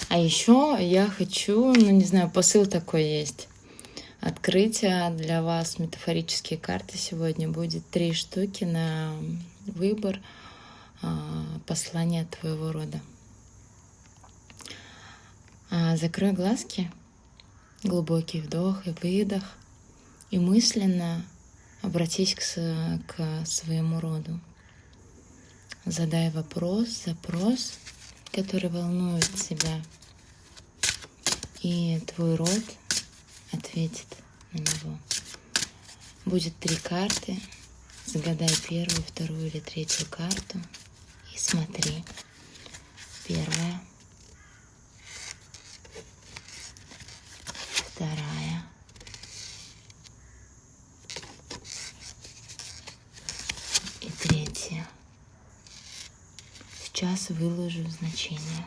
А еще я хочу, ну не знаю, посыл такой есть. Открытие для вас, метафорические карты сегодня будет 3 штуки на выбор послания твоего рода. Закрой глазки, глубокий вдох и выдох, и мысленно обратись к своему роду. Задай запрос, который волнует тебя, и твой род ответит на него. Будет 3 карты. Загадай первую, вторую или третью карту и смотри. Первая, вторая, и третья. Сейчас выложу значение.